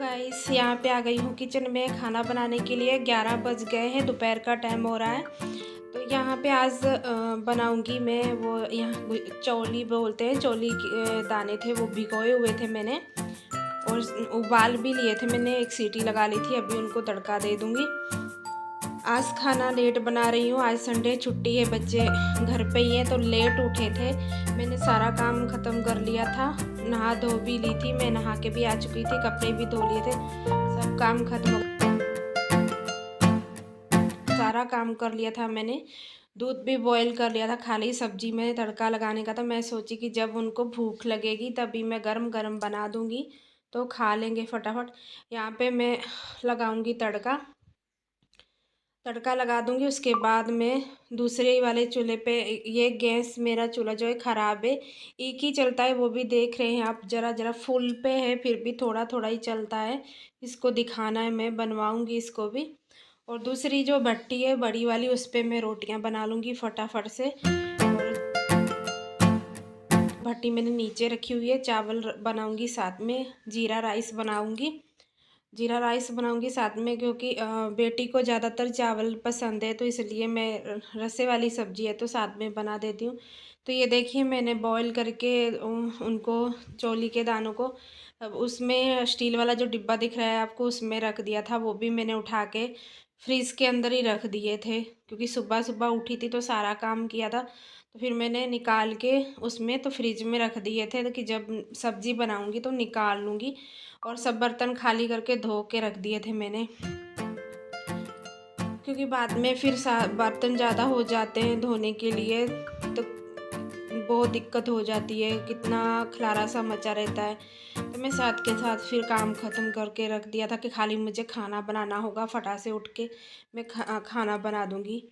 Guys, यहाँ पे आ गई हूँ किचन में खाना बनाने के लिए। 11 बज गए हैं, दोपहर का टाइम हो रहा है। तो यहाँ पे आज बनाऊँगी मैं वो यहाँ चौली बोलते हैं, चौली के दाने थे वो भिगोए हुए थे मैंने और उबाल भी लिए थे मैंने। एक सीटी लगा ली थी, अभी उनको तड़का दे दूँगी। आज खाना लेट बना रही हूँ, आज संडे छुट्टी है, बच्चे घर पे ही हैं तो लेट उठे थे। मैंने सारा काम ख़त्म कर लिया था, नहा धो भी ली थी, मैं नहा के भी आ चुकी थी, कपड़े भी धो लिए थे, सब काम खत्म, सारा काम कर लिया था मैंने। दूध भी बॉईल कर लिया था, खाली सब्जी में तड़का लगाने का था। मैं सोची कि जब उनको भूख लगेगी तभी मैं गरम गरम बना दूँगी तो खा लेंगे फटाफट। यहाँ पे मैं लगाऊँगी तड़का लगा दूंगी। उसके बाद में दूसरे वाले चूल्हे पे, ये गैस मेरा चूल्हा जो है ख़राब है, एक ही चलता है, वो भी देख रहे हैं आप, ज़रा ज़रा फुल पे है, फिर भी थोड़ा थोड़ा ही चलता है। इसको दिखाना है, मैं बनवाऊंगी इसको भी। और दूसरी जो भट्टी है बड़ी वाली, उस पर मैं रोटियां बना लूँगी फटाफट से। और भट्टी मैंने नीचे रखी हुई है, चावल बनाऊँगी साथ में, जीरा राइस बनाऊंगी साथ में, क्योंकि बेटी को ज़्यादातर चावल पसंद है, तो इसलिए मैं रसे वाली सब्ज़ी है तो साथ में बना देती हूँ। तो ये देखिए मैंने बॉईल करके उनको, चौली के दानों को, अब उसमें स्टील वाला जो डिब्बा दिख रहा है आपको, उसमें रख दिया था। वो भी मैंने उठा के फ्रीज़ के अंदर ही रख दिए थे, क्योंकि सुबह सुबह उठी थी तो सारा काम किया था। तो फिर मैंने निकाल के उसमें तो फ्रिज में रख दिए थे, तो कि जब सब्ज़ी बनाऊंगी तो निकाल लूँगी। और सब बर्तन खाली करके धो के रख दिए थे मैंने, क्योंकि बाद में फिर बर्तन ज़्यादा हो जाते हैं धोने के लिए तो बहुत दिक्कत हो जाती है, कितना खलारा सा मचा रहता है। तो मैं साथ के साथ फिर काम ख़त्म करके रख दिया था कि खाली मुझे खाना बनाना होगा, फटाक से उठ के मैं खाना बना दूँगी।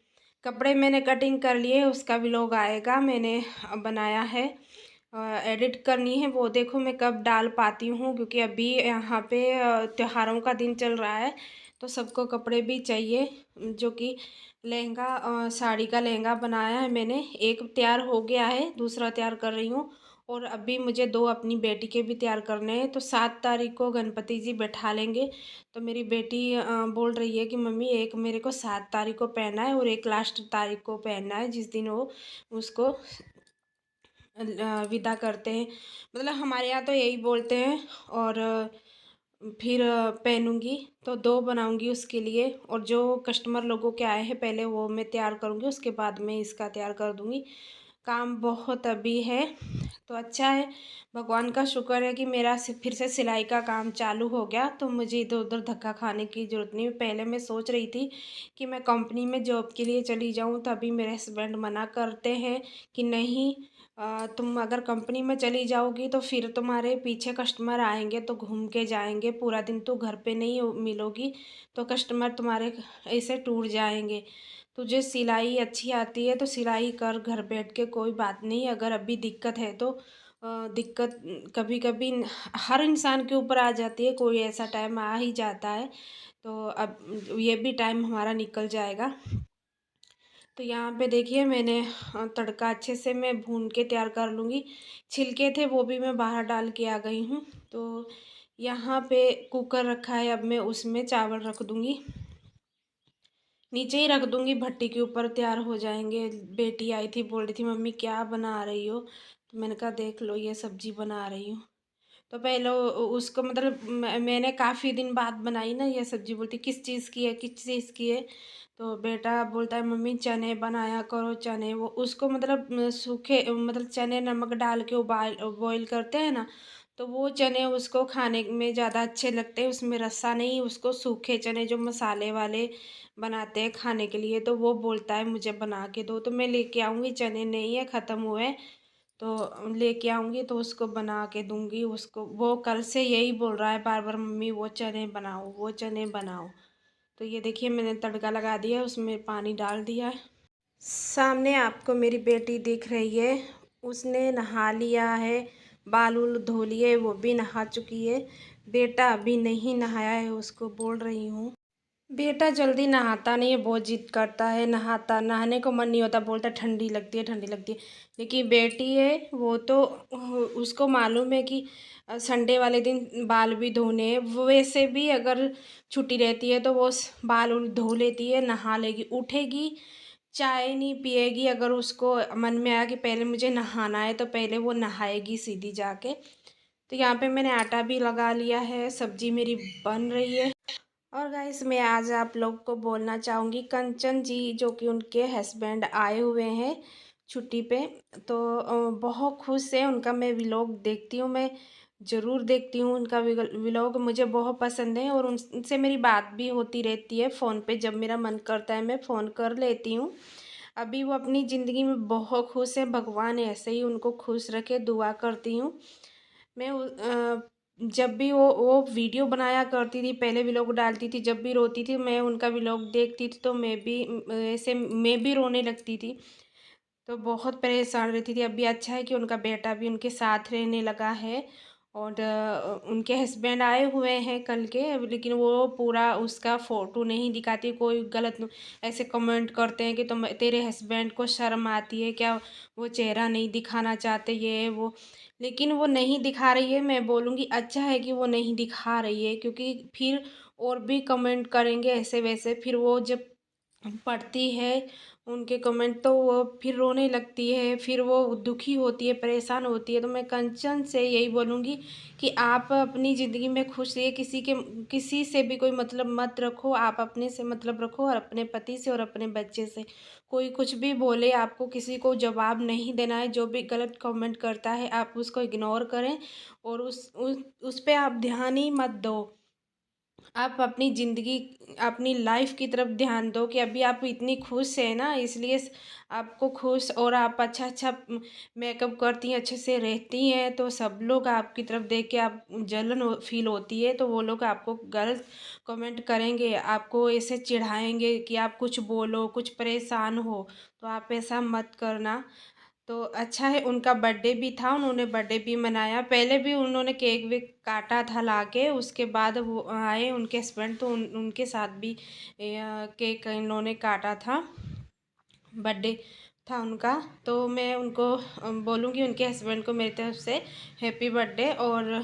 कपड़े मैंने कटिंग कर लिए, उसका व्लॉग आएगा, मैंने बनाया है, एडिट करनी है, वो देखो मैं कब डाल पाती हूँ, क्योंकि अभी यहाँ पे त्योहारों का दिन चल रहा है तो सबको कपड़े भी चाहिए। जो कि लहंगा, साड़ी का लहंगा बनाया है मैंने, एक तैयार हो गया है, दूसरा तैयार कर रही हूँ। और अभी मुझे 2 अपनी बेटी के भी तैयार करने हैं। तो 7 तारीख को गणपति जी बैठा लेंगे, तो मेरी बेटी बोल रही है कि मम्मी एक मेरे को 7 तारीख को पहनना है और एक लास्ट तारीख को पहनना है, जिस दिन वो उसको विदा करते हैं। मतलब हमारे यहाँ तो यही बोलते हैं। और फिर पहनूंगी तो 2 बनाऊंगी उसके लिए, और जो कस्टमर लोगों के आए हैं पहले वो मैं तैयार करूंगी, उसके बाद में इसका तैयार कर दूंगी। काम बहुत अभी है तो अच्छा है, भगवान का शुक्र है कि मेरा फिर से सिलाई का काम चालू हो गया, तो मुझे इधर उधर धक्का खाने की ज़रूरत नहीं। पहले मैं सोच रही थी कि मैं कंपनी में जॉब के लिए चली जाऊं, तभी मेरे हस्बैंड मना करते हैं कि नहीं, तुम अगर कंपनी में चली जाओगी तो फिर तुम्हारे पीछे कस्टमर आएंगे तो घूम के जाएंगे, पूरा दिन तो घर पे नहीं मिलोगी, तो कस्टमर तुम्हारे ऐसे टूट जाएंगे। तुझे सिलाई अच्छी आती है तो सिलाई कर घर बैठ के, कोई बात नहीं। अगर अभी दिक्कत है तो दिक्कत कभी कभी हर इंसान के ऊपर आ जाती है, कोई ऐसा टाइम आ ही जाता है, तो अब ये भी टाइम हमारा निकल जाएगा। तो यहाँ पे देखिए मैंने तड़का अच्छे से मैं भून के तैयार कर लूँगी। छिलके थे वो भी मैं बाहर डाल के आ गई हूँ। तो यहाँ पे कुकर रखा है, अब मैं उसमें चावल रख दूँगी, नीचे ही रख दूँगी, भट्टी के ऊपर तैयार हो जाएंगे। बेटी आई थी, बोल रही थी मम्मी क्या बना रही हो, तो मैंने कहा देख लो ये सब्जी बना रही हूँ। तो पहले उसको, मतलब मैंने काफ़ी दिन बाद बनाई ना ये सब्जी, बोलती किस चीज़ की है, किस चीज़ की है। तो बेटा बोलता है मम्मी चने बनाया करो, चने, वो उसको मतलब सूखे, मतलब चने नमक डाल के उबाल बॉईल करते हैं ना, तो वो चने उसको खाने में ज़्यादा अच्छे लगते हैं, उसमें रस्सा नहीं, उसको सूखे चने जो मसाले वाले बनाते हैं खाने के लिए, तो वो बोलता है मुझे बना के दो। तो मैं लेके आऊँगी, चने नहीं है, ख़त्म हुए, तो लेके आऊँगी तो उसको बना के दूँगी उसको। वो कल से यही बोल रहा है बार बार मम्मी वो चने बनाओ, वो चने बनाओ। तो ये देखिए मैंने तड़का लगा दिया, उसमें पानी डाल दिया है। सामने आपको मेरी बेटी दिख रही है, उसने नहा लिया है, बाल उल धो लिए, वो भी नहा चुकी है। बेटा अभी नहीं नहाया है, उसको बोल रही हूँ। बेटा जल्दी नहाता नहीं है, बहुत जिद करता है, नहाने को मन नहीं होता, बोलता ठंडी लगती है ठंडी लगती है। लेकिन बेटी है वो तो उसको मालूम है कि संडे वाले दिन बाल भी धोने हैं। वो वैसे भी अगर छुट्टी रहती है तो वो बाल उल धो लेती है, नहा लेगी, उठेगी, चाय नहीं पिएगी। अगर उसको मन में आया कि पहले मुझे नहाना है तो पहले वो नहाएगी सीधी जाके। तो यहाँ पे मैंने आटा भी लगा लिया है, सब्जी मेरी बन रही है। और गाइस मैं आज आप लोग को बोलना चाहूँगी, कंचन जी जो कि उनके हस्बैंड आए हुए हैं छुट्टी पे, तो बहुत खुश है। उनका मैं व्लॉग देखती हूँ, मैं ज़रूर देखती हूँ उनका व्लॉग, मुझे बहुत पसंद है। और उनसे मेरी बात भी होती रहती है फ़ोन पे, जब मेरा मन करता है मैं फ़ोन कर लेती हूँ। अभी वो अपनी ज़िंदगी में बहुत खुश है, भगवान ऐसे ही उनको खुश रखे, दुआ करती हूँ मैं। जब भी वो वीडियो बनाया करती थी, पहले व्लॉग डालती थी, जब भी रोती थी मैं उनका व्लॉग देखती थी तो मैं भी ऐसे मैं भी रोने लगती थी। तो बहुत परेशान रहती थी। अभी अच्छा है कि उनका बेटा भी उनके साथ रहने लगा है। और उनके हस्बैंड आए हुए हैं कल के, लेकिन वो पूरा उसका फ़ोटो नहीं दिखाती। कोई गलत ऐसे कमेंट करते हैं कि तुम, तेरे हस्बैंड को शर्म आती है क्या, वो चेहरा नहीं दिखाना चाहते, ये वो। लेकिन वो नहीं दिखा रही है, मैं बोलूँगी अच्छा है कि वो नहीं दिखा रही है, क्योंकि फिर और भी कमेंट करेंगे ऐसे वैसे, फिर वो जब पढ़ती है उनके कमेंट तो वो फिर रोने लगती है, फिर वो दुखी होती है, परेशान होती है। तो मैं कंचन से यही बोलूँगी कि आप अपनी ज़िंदगी में खुश रहिए, किसी से भी कोई मतलब मत रखो, आप अपने से मतलब रखो और अपने पति से और अपने बच्चे से। कोई कुछ भी बोले, आपको किसी को जवाब नहीं देना है। जो भी गलत कमेंट करता है आप उसको इग्नोर करें और उस पे आप ध्यान ही मत दो। आप अपनी ज़िंदगी, अपनी लाइफ की तरफ ध्यान दो कि अभी आप इतनी खुश हैं ना, इसलिए आपको खुश, और आप अच्छा अच्छा मेकअप करती हैं, अच्छे से रहती हैं, तो सब लोग आपकी तरफ देख के आप जलन फील होती है तो वो लोग आपको गलत कमेंट करेंगे, आपको ऐसे चिढ़ाएंगे कि आप कुछ बोलो, कुछ परेशान हो। तो आप ऐसा मत करना। तो अच्छा है, उनका बर्थडे भी था, उन्होंने बर्थडे भी मनाया। पहले भी उन्होंने केक वेक काटा था लाके, उसके बाद वो आए उनके हस्बैंड, तो उनके साथ भी केक इन्होंने काटा था, बर्थडे था उनका। तो मैं उनको बोलूँगी उनके हस्बैंड को मेरी तरफ से हैप्पी बर्थडे। और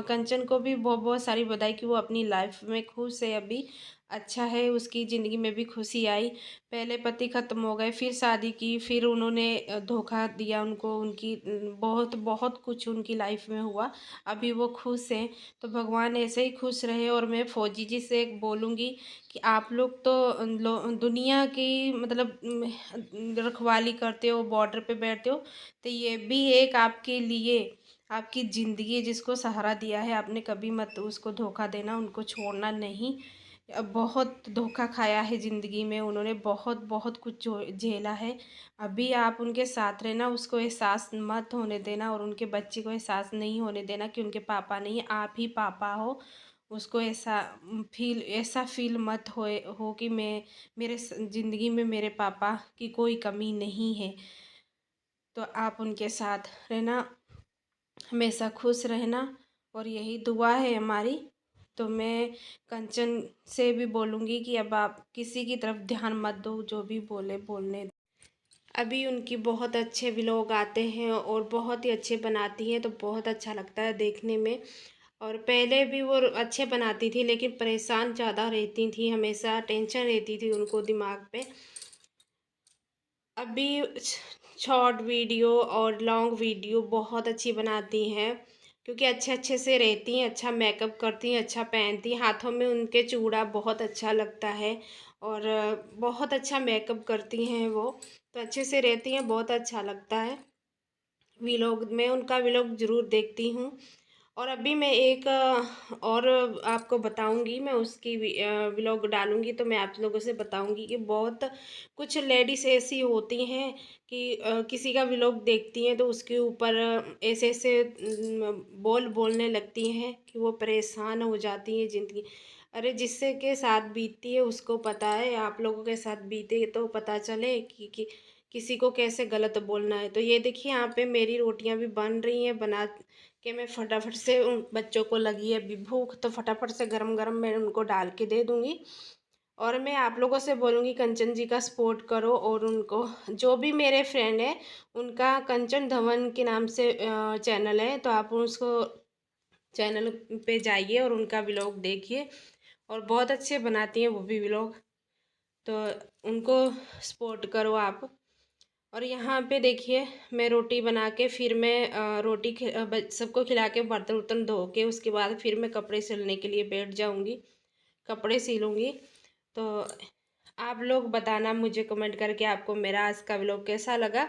कंचन को भी बहुत बहुत सारी बधाई कि वो अपनी लाइफ में खुश है अभी, अच्छा है, उसकी ज़िंदगी में भी खुशी आई। पहले पति ख़त्म हो गए, फिर शादी की, फिर उन्होंने धोखा दिया उनको, उनकी बहुत बहुत कुछ उनकी लाइफ में हुआ। अभी वो खुश हैं, तो भगवान ऐसे ही खुश रहे। और मैं फौजी जी से एक बोलूँगी कि आप लोग तो दुनिया की मतलब रखवाली करते हो, बॉर्डर पे बैठते हो, तो ये भी एक आपके लिए आपकी ज़िंदगी है, जिसको सहारा दिया है आपने, कभी मत उसको धोखा देना, उनको छोड़ना नहीं। अब बहुत धोखा खाया है ज़िंदगी में उन्होंने, बहुत बहुत कुछ जो झेला है। अभी आप उनके साथ रहना, उसको एहसास मत होने देना, और उनके बच्चे को एहसास नहीं होने देना कि उनके पापा नहीं है, आप ही पापा हो। उसको ऐसा फील मत हो कि मेरे ज़िंदगी में मेरे पापा की कोई कमी नहीं है। तो आप उनके साथ रहना, हमेशा खुश रहना, और यही दुआ है हमारी। तो मैं कंचन से भी बोलूँगी कि अब आप किसी की तरफ ध्यान मत दो, जो भी बोले बोलने दो। अभी उनकी बहुत अच्छे व्लॉग आते हैं और बहुत ही अच्छे बनाती हैं, तो बहुत अच्छा लगता है देखने में। और पहले भी वो अच्छे बनाती थी, लेकिन परेशान ज़्यादा रहती थी, हमेशा टेंशन रहती थी उनको दिमाग पे। अभी शॉर्ट वीडियो और लॉन्ग वीडियो बहुत अच्छी बनाती हैं, क्योंकि अच्छे अच्छे से रहती हैं, अच्छा मेकअप करती हैं, अच्छा पहनती हैं, हाथों में उनके चूड़ा बहुत अच्छा लगता है। और बहुत अच्छा मेकअप करती हैं वो, तो अच्छे से रहती हैं, बहुत अच्छा लगता है। व्लॉग मैं उनका व्लॉग ज़रूर देखती हूँ। और अभी मैं एक और आपको बताऊंगी, मैं उसकी व्लॉग डालूंगी तो मैं आप लोगों से बताऊंगी कि बहुत कुछ लेडीज़ ऐसी होती हैं कि किसी का व्लॉग देखती हैं तो उसके ऊपर ऐसे ऐसे बोलने लगती हैं कि वो परेशान हो जाती हैं ज़िंदगी। अरे जिससे के साथ बीतती है उसको पता है, आप लोगों के साथ बीते तो पता चले कि किसी को कैसे गलत बोलना है। तो ये देखिए यहाँ पे मेरी रोटियां भी बन रही हैं, बना कि मैं फटाफट से उन बच्चों को लगी है अभी भूख, तो फटाफट से गरम गरम मैं उनको डाल के दे दूँगी। और मैं आप लोगों से बोलूँगी कंचन जी का सपोर्ट करो, और उनको जो भी मेरे फ्रेंड है उनका कंचन धवन के नाम से चैनल है, तो आप उसको चैनल पे जाइए और उनका व्लॉग देखिए, और बहुत अच्छे बनाती हैं वो भी व्लॉग, तो उनको सपोर्ट करो आप। और यहाँ पे देखिए मैं रोटी बना के फिर मैं रोटी सबको खिला के बर्तन उर्तन धो के उसके बाद फिर मैं कपड़े सिलने के लिए बैठ जाऊँगी, कपड़े सिलूँगी। तो आप लोग बताना मुझे कमेंट करके आपको मेरा आज का व्लॉग कैसा लगा।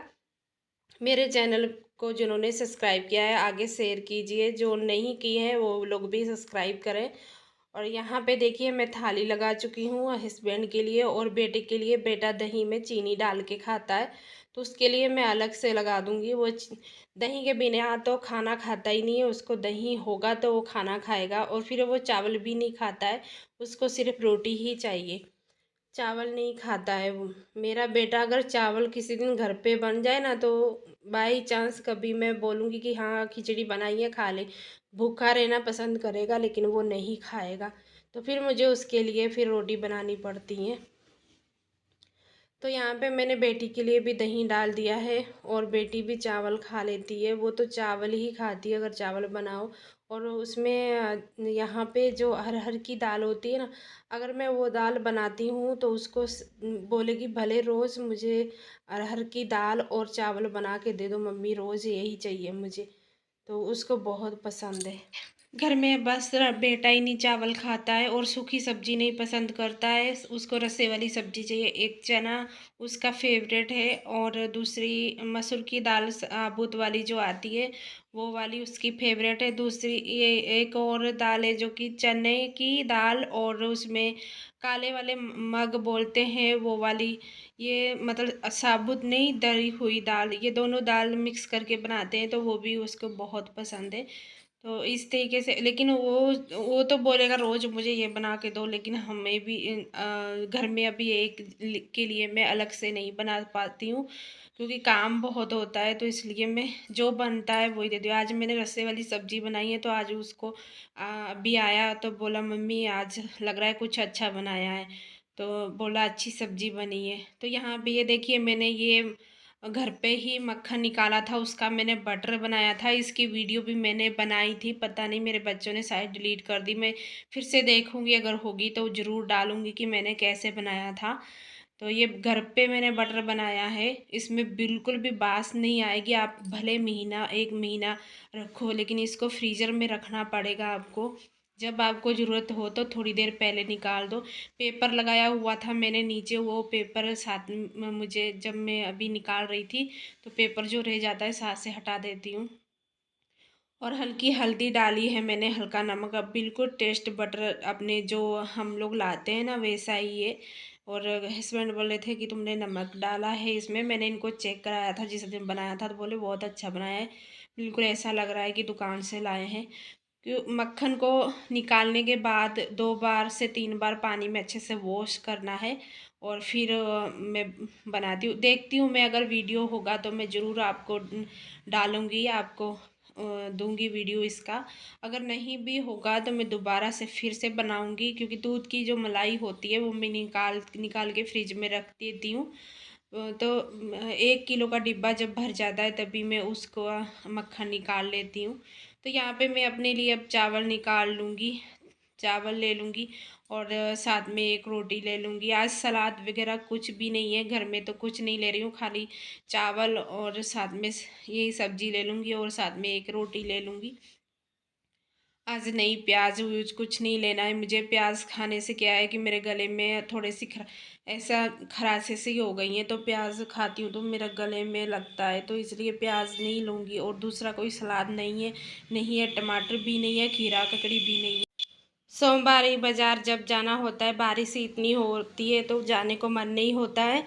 मेरे चैनल को जिन्होंने सब्सक्राइब किया है आगे शेयर कीजिए, जो नहीं किए हैं वो लोग भी सब्सक्राइब करें। और यहाँ पे देखिए मैं थाली लगा चुकी हूँ हस्बैंड के लिए और बेटे के लिए। बेटा दही में चीनी डाल के खाता है, तो उसके लिए मैं अलग से लगा दूँगी। वो दही के बिना तो खाना खाता ही नहीं है, उसको दही होगा तो वो खाना खाएगा। और फिर वो चावल भी नहीं खाता है, उसको सिर्फ रोटी ही चाहिए, चावल नहीं खाता है वो। मेरा बेटा अगर चावल किसी दिन घर पे बन जाए ना, तो बाई चांस कभी मैं बोलूँगी कि हाँ खिचड़ी बनाई है खा ले, भूखा रहना पसंद करेगा लेकिन वो नहीं खाएगा, तो फिर मुझे उसके लिए फिर रोटी बनानी पड़ती है। तो यहाँ पे मैंने बेटी के लिए भी दही डाल दिया है, और बेटी भी चावल खा लेती है, वो तो चावल ही खाती है अगर चावल बनाओ। और उसमें यहाँ पे जो अरहर की दाल होती है ना, अगर मैं वो दाल बनाती हूँ तो उसको बोलेगी भले रोज़ मुझे अरहर की दाल और चावल बना के दे दो मम्मी, रोज़ यही चाहिए मुझे, तो उसको बहुत पसंद है। घर में बस बेटा ही नहीं चावल खाता है और सूखी सब्जी नहीं पसंद करता है, उसको रस्से वाली सब्जी चाहिए। एक चना उसका फेवरेट है, और दूसरी मसूर की दाल साबुत वाली जो आती है वो वाली उसकी फेवरेट है। दूसरी ये एक और दाल है जो कि चने की दाल, और उसमें काले वाले मग बोलते हैं वो वाली, ये मतलब साबुत नहीं दरी हुई दाल, ये दोनों दाल मिक्स करके बनाते हैं, तो वो भी उसको बहुत पसंद है। तो इस तरीके से, लेकिन वो तो बोलेगा रोज़ मुझे ये बना के दो, लेकिन हमें भी घर में अभी एक के लिए मैं अलग से नहीं बना पाती हूँ, क्योंकि काम बहुत होता है, तो इसलिए मैं जो बनता है वही देती हूँ। आज मैंने रस्से वाली सब्जी बनाई है, तो आज उसको अभी आया तो बोला मम्मी आज लग रहा है कुछ अच्छा बनाया है, तो बोला अच्छी सब्जी बनी है। तो यहाँ पे ये देखिए मैंने ये घर पे ही मक्खन निकाला था, उसका मैंने बटर बनाया था। इसकी वीडियो भी मैंने बनाई थी, पता नहीं मेरे बच्चों ने शायद डिलीट कर दी। मैं फिर से देखूंगी, अगर होगी तो ज़रूर डालूंगी कि मैंने कैसे बनाया था। तो ये घर पे मैंने बटर बनाया है, इसमें बिल्कुल भी बास नहीं आएगी। आप भले महीना एक महीना रखो, लेकिन इसको फ्रीज़र में रखना पड़ेगा आपको। जब आपको ज़रूरत हो तो थोड़ी देर पहले निकाल दो। पेपर लगाया हुआ था मैंने नीचे, वो पेपर साथ में मुझे जब मैं अभी निकाल रही थी तो पेपर जो रह जाता है साथ से हटा देती हूँ। और हल्की हल्दी डाली है मैंने, हल्का नमक। अब बिल्कुल टेस्ट बटर अपने जो हम लोग लाते हैं ना वैसा ही है। और हस्बैंड बोले थे कि तुमने नमक डाला है इसमें, मैंने इनको चेक कराया था जिस दिन बनाया था, तो बोले बहुत अच्छा बनाया है, बिल्कुल ऐसा लग रहा है कि दुकान से लाए हैं। मक्खन को निकालने के बाद 2 बार से 3 बार पानी में अच्छे से वॉश करना है, और फिर मैं बनाती हूँ, देखती हूँ मैं अगर वीडियो होगा तो मैं ज़रूर आपको डालूँगी, आपको दूंगी वीडियो इसका। अगर नहीं भी होगा तो मैं दोबारा से फिर से बनाऊंगी, क्योंकि दूध की जो मलाई होती है वो मैं निकाल निकाल के फ्रिज में रख देती हूँ। तो 1 किलो का डिब्बा जब भर जाता है तभी मैं उसको मक्खन निकाल लेती हूँ। तो यहाँ पे मैं अपने लिए अब चावल निकाल लूँगी, चावल ले लूँगी, और साथ में एक रोटी ले लूँगी। आज सलाद वगैरह कुछ भी नहीं है घर में, तो कुछ नहीं ले रही हूँ, खाली चावल और साथ में यही सब्जी ले लूँगी, और साथ में एक रोटी ले लूँगी। आज नहीं प्याज व्यूज कुछ नहीं लेना है मुझे। प्याज खाने से क्या है कि मेरे गले में थोड़ी सी ऐसा खराशे सी हो गई हैं, तो प्याज खाती हूँ तो मेरा गले में लगता है, तो इसलिए प्याज नहीं लूँगी। और दूसरा कोई सलाद नहीं है, नहीं है टमाटर भी नहीं है, खीरा ककड़ी भी नहीं है। सोमवार ही बाज़ार जब जाना होता है, बारिश ही इतनी होती है तो जाने को मन नहीं होता है।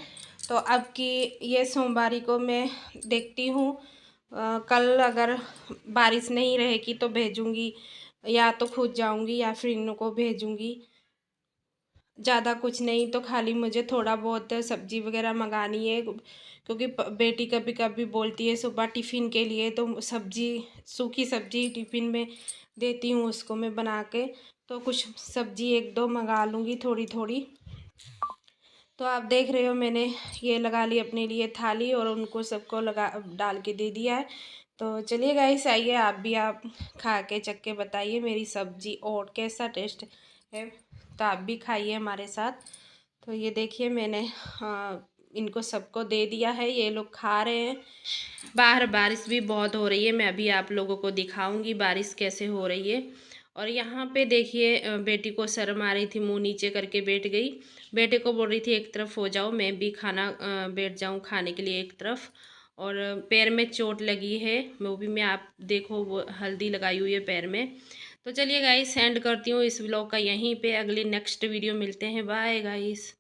तो अब की ये सोमवारी को मैं देखती हूँ, कल अगर बारिश नहीं रहेगी तो भेजूँगी, या तो खुद जाऊँगी या फिर इनको भेजूँगी। ज़्यादा कुछ नहीं, तो खाली मुझे थोड़ा बहुत सब्ज़ी वगैरह मंगानी है, क्योंकि बेटी कभी कभी बोलती है सुबह टिफ़िन के लिए, तो सब्ज़ी, सूखी सब्ज़ी टिफ़िन में देती हूँ उसको मैं बना के। तो कुछ सब्ज़ी एक दो मंगा लूँगी थोड़ी थोड़ी। तो आप देख रहे हो मैंने ये लगा ली अपने लिए थाली, और उनको सबको लगा डाल के दे दिया है। तो चलिए गाइस, आइए आप खा के चख के बताइए मेरी सब्ज़ी और कैसा टेस्ट है। तो आप भी खाइए हमारे साथ। तो ये देखिए मैंने इनको सबको दे दिया है, ये लोग खा रहे हैं। बाहर बारिश भी बहुत हो रही है, मैं अभी आप लोगों को दिखाऊंगी बारिश कैसे हो रही है। और यहाँ पे देखिए बेटी को शर्म आ रही थी, मुंह नीचे करके बैठ गई। बेटे को बोल रही थी एक तरफ हो जाओ, मैं भी खाना बैठ जाऊँ खाने के लिए एक तरफ। और पैर में चोट लगी है, वो भी मैं, आप देखो वो हल्दी लगाई हुई है पैर में। तो चलिए गाइस, सेंड करती हूँ इस व्लॉग का यहीं पे, अगली नेक्स्ट वीडियो मिलते हैं। Bye guys.